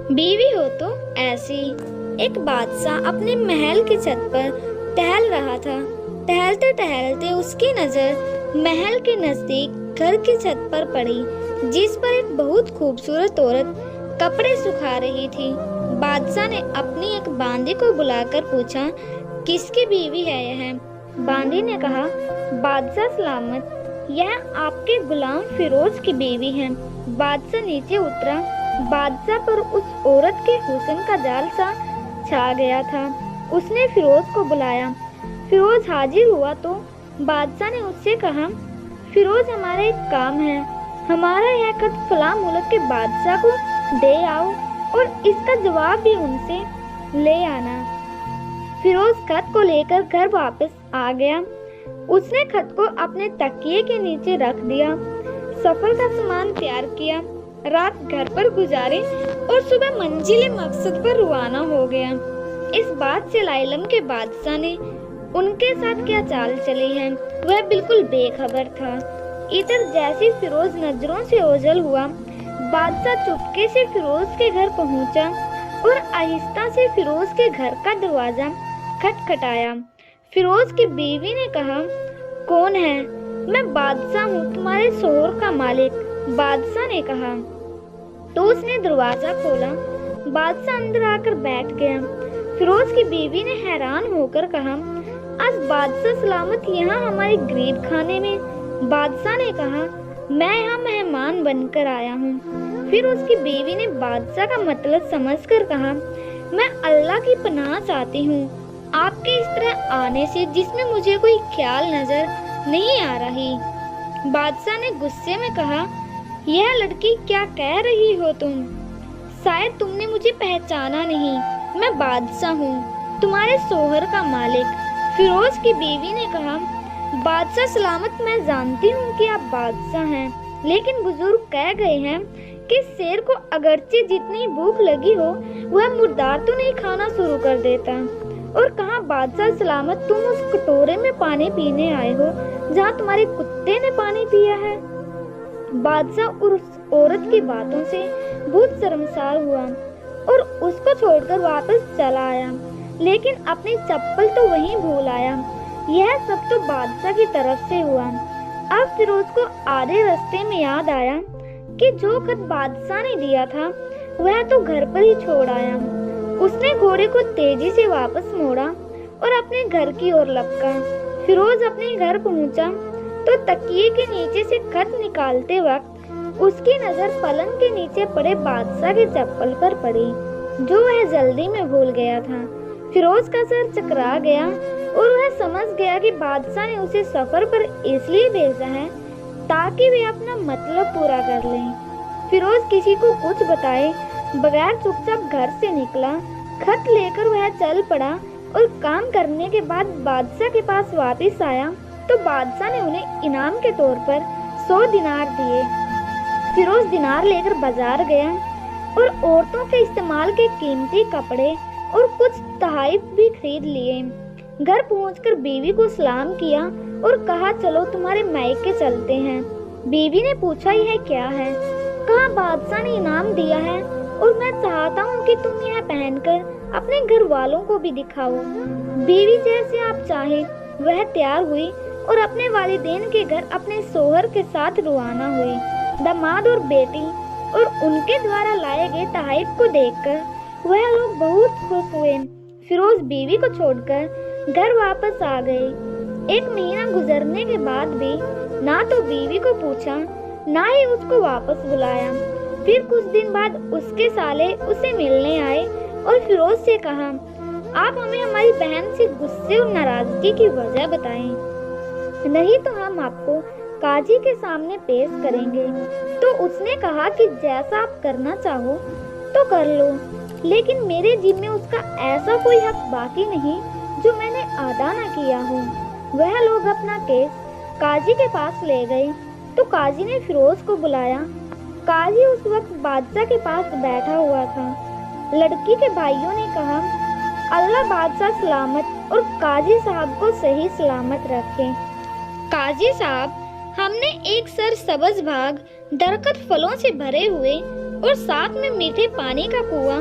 بیوی ہو تو ایسی۔ ایک بادشاہ اپنے محل کی چھت پر ٹہل رہا تھا۔ ٹہلتے ٹہلتے اس کی نظر محل کے نزدیک گھر کی چھت پر پڑی، جس پر ایک بہت خوبصورت عورت کپڑے سکھا رہی تھی۔ بادشاہ نے اپنی ایک باندی کو بلا کر پوچھا، کس کی بیوی ہے یہ؟ باندی نے کہا، بادشاہ سلامت، یہ آپ کے غلام فیروز کی بیوی ہے۔ بادشاہ نیچے اترا۔ بادشاہ پر اس عورت کے حسن کا جال سا چھا گیا تھا۔ اس نے فیروز کو بلایا۔ فیروز حاضر ہوا تو بادشاہ نے اس سے کہا، فیروز، ہمارا ایک کام ہے، ہمارا یہ خط فلاں ملک کے بادشاہ کو دے آؤ اور اس کا جواب بھی ان سے لے آنا۔ فیروز خط کو لے کر گھر واپس آ گیا۔ اس نے خط کو اپنے تکیے کے نیچے رکھ دیا، سفر کا سامان تیار کیا، رات گھر پر گزاری اور صبح منزل مقصد پر روانہ ہو گیا۔ اس بات سے لائلم کے بادشاہ نے ان کے ساتھ کیا چال چلی ہے وہ بالکل بے خبر تھا۔ ادھر جیسی فیروز نظروں سے اوجھل ہوا، بادشاہ چپکے سے فیروز کے گھر پہنچا اور آہستہ سے فیروز کے گھر کا دروازہ کھٹکھٹایا۔ فیروز کی بیوی نے کہا، کون ہے؟ میں بادشاہ ہوں، تمہارے شوہر کا مالک، بادشاہ نے کہا۔ تو اس نے دروازہ کھولا۔ بادشاہ اندر آ کر بیٹھ گیا۔ فیروز کی بیوی نے حیران ہو کر کہا، آج بادشاہ سلامت یہاں ہمارے غریب خانے میں؟ بادشاہ نے کہا، میں یہاں مہمان بن کر آیا ہوں۔ پھر اس کی بیوی نے بادشاہ کا مطلب سمجھ کر کہا، میں اللہ کی پناہ چاہتی ہوں آپ کے اس طرح آنے سے، جس میں مجھے کوئی خیال نظر نہیں آ رہی۔ بادشاہ نے غصے میں کہا، یہ لڑکی کیا کہہ رہی ہو تم؟ شاید تم نے مجھے پہچانا نہیں، میں بادشاہ ہوں، تمہارے شوہر کا مالک۔ فیروز کی بیوی نے کہا، بادشاہ سلامت، میں جانتی ہوں کہ آپ بادشاہ ہیں، لیکن بزرگ کہہ گئے ہیں کہ شیر کو اگرچہ جتنی بھوک لگی ہو وہ مردار تو نہیں کھانا شروع کر دیتا۔ اور کہاں بادشاہ سلامت، تم اس کٹورے میں پانی پینے آئے ہو جہاں تمہارے کتے نے پانی پیا ہے۔ بادشاہ اور اس عورت کی باتوں سے بہت شرمسار ہوا اور اس کو چھوڑ کر واپس چلا آیا، لیکن اپنی چپل تو وہیں بھول آیا۔ یہ سب تو بادشاہ کی طرف سے ہوا۔ اب فیروز کو آدھے راستے میں یاد آیا کہ جو خط بادشاہ نے دیا تھا وہ تو گھر پر ہی چھوڑ آیا۔ اس نے گھوڑے کو تیزی سے واپس موڑا اور اپنے گھر کی اور لپکا۔ فیروز اپنے گھر پہنچا تو تکیے کے نیچے سے خط نکالتے وقت اس کی نظر پلنگ کے نیچے پڑے بادشاہ کے چپل پر پڑی، جو وہ جلدی میں بھول گیا تھا۔ فیروز کا سر چکرا گیا اور وہ سمجھ گیا کہ بادشاہ نے اسے سفر پر اس لیے بھیجا ہے تاکہ وہ اپنا مطلب پورا کر لیں۔ فیروز کسی کو کچھ بتائے بغیر چپ چاپ گھر سے نکلا۔ خط لے کر وہ چل پڑا اور کام کرنے کے بعد بادشاہ کے پاس واپس آیا تو بادشاہ نے انہیں انعام کے طور پر 100 دینار دیے۔ فیروز دینار لے کر بازار گیا اور عورتوں کے استعمال کے قیمتی کپڑے اور کچھ تحائف بھی خرید لیے۔ گھر پہنچ کر بیوی کو سلام کیا اور کہا، چلو تمہارے مائکے چلتے ہیں۔ بیوی نے پوچھا، یہ کیا ہے؟ کہا، بادشاہ نے انعام دیا ہے اور میں چاہتا ہوں کہ تم یہ پہن کر اپنے گھر والوں کو بھی دکھاؤ۔ بیوی جیسے آپ چاہیں وہ تیار ہوئی اور اپنے والدین کے گھر اپنے شوہر کے ساتھ روانہ ہوئی۔ داماد اور بیٹی اور ان کے دوارا لائے گئے تحائف کو دیکھ کر وہ لوگ بہت خوش ہوئے۔ فیروز بیوی کو چھوڑ کر گھر واپس آ گئی۔ 1 مہینہ گزرنے کے بعد بھی نہ تو بیوی کو پوچھا نہ ہی اس کو واپس بلایا۔ پھر کچھ دن بعد اس کے سالے اسے ملنے آئے اور فیروز سے کہا، آپ ہمیں ہماری بہن سے غصے اور ناراضگی کی وجہ بتائیں، نہیں تو ہم آپ کو قاضی کے سامنے پیش کریں گے۔ تو اس نے کہا کہ جیسا آپ کرنا چاہو تو کر لو، لیکن میرے جیب میں اس کا ایسا کوئی حق باقی نہیں جو میں نے ادا نہ کیا ہو۔ وہ لوگ اپنا کیس قاضی کے پاس لے گئے تو قاضی نے فیروز کو بلایا۔ قاضی اس وقت بادشاہ کے پاس بیٹھا ہوا تھا۔ لڑکی کے بھائیوں نے کہا، اللہ بادشاہ سلامت اور قاضی صاحب کو صحیح سلامت رکھے۔ قاضی صاحب، ہم نے ایک سرسبز باغ درخت پھلوں سے بھرے ہوئے اور ساتھ میں میٹھے پانی کا کنواں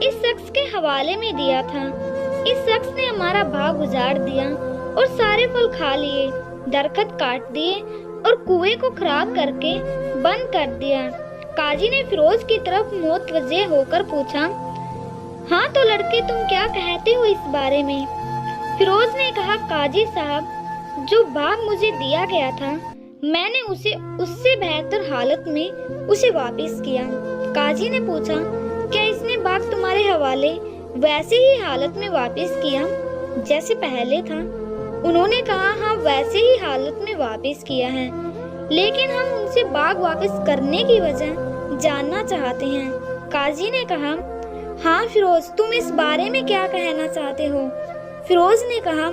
اس شخص کے حوالے میں دیا تھا۔ اس شخص نے ہمارا باغ اجاڑ دیا اور سارے پھل کھا لیے، درخت کاٹ دیے اور کنویں کو خراب کر کے بند کر دیا۔ قاضی نے فیروز کی طرف متوجہ ہو کر پوچھا، ہاں تو لڑکے تم کیا کہتے ہو اس بارے میں؟ فیروز نے کہا، قاضی صاحب، جو باغ مجھے دیا گیا تھا میں نے اسے اس سے بہتر حالت میں اسے واپس کیا۔ قاضی نے پوچھا، کیا اس نے باغ تمہارے حوالے ویسے ہی حالت میں واپس کیا جیسے پہلے تھا؟ انہوں نے کہا، ہاں ویسے ہی حالت میں واپس کیا ہے، لیکن ہم ان سے باغ واپس کرنے کی وجہ جاننا چاہتے ہیں۔ قاضی نے کہا، ہاں فیروز، تم اس بارے میں کیا کہنا چاہتے ہو؟ فیروز نے کہا،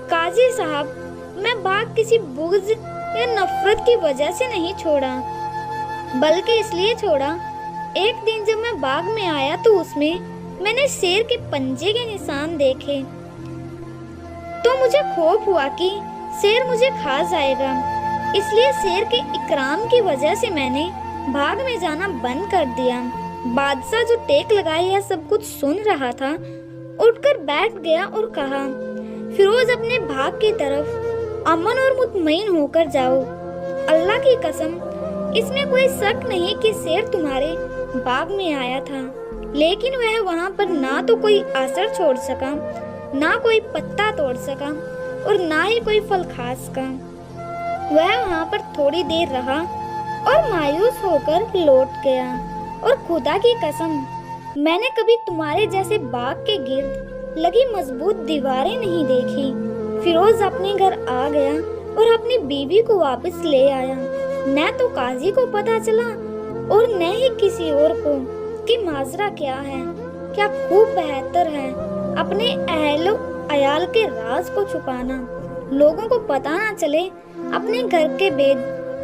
قاضی صاحب، میں باغ کسی بغض یا نفرت کی وجہ سے نہیں چھوڑا، بلکہ اس لیے چھوڑا، ایک دن جب میں باغ میں آیا تو اس میں نے شیر کے پنجے کے نشان دیکھے تو مجھے خوف ہوا کہ شیر مجھے کھا جائے گا۔ اس لیے شیر کے اکرام کی وجہ سے میں نے باغ میں جانا بند کر دیا۔ بادشاہ جو ٹیک لگائے یہ سب کچھ سن رہا تھا اٹھ کر بیٹھ گیا اور کہا، فیروز، اپنے باغ کی طرف امن اور مطمئن ہو کر جاؤ۔ اللہ کی قسم، اس میں کوئی شک نہیں کہ شیر تمہارے باغ میں آیا تھا، لیکن وہ وہاں پر نہ تو کوئی اثر چھوڑ سکا، نہ کوئی پتا توڑ سکا اور نہ ہی کوئی پھل کھا سکا۔ وہ وہاں پر تھوڑی دیر رہا اور مایوس ہو کر لوٹ گیا، اور خدا کی قسم، میں نے کبھی تمہارے جیسے باغ کے گرد لگی مضبوط دیواریں نہیں دیکھی۔ فیروز اپنے گھر آ گیا اور اپنی بیوی کو واپس لے آیا۔ نہ تو قاضی کو پتا چلا اور نہ ہی کسی اور کو کہ ماجرا کیا ہے۔ کیا خوب بہتر ہے اپنے اہل و عیال کے راز کو چھپانا، لوگوں کو پتا نہ چلے، اپنے گھر کے بید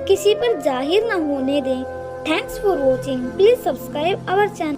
کسی پر ظاہر نہ ہونے دیں۔ Thanks for watching. Please subscribe our channel.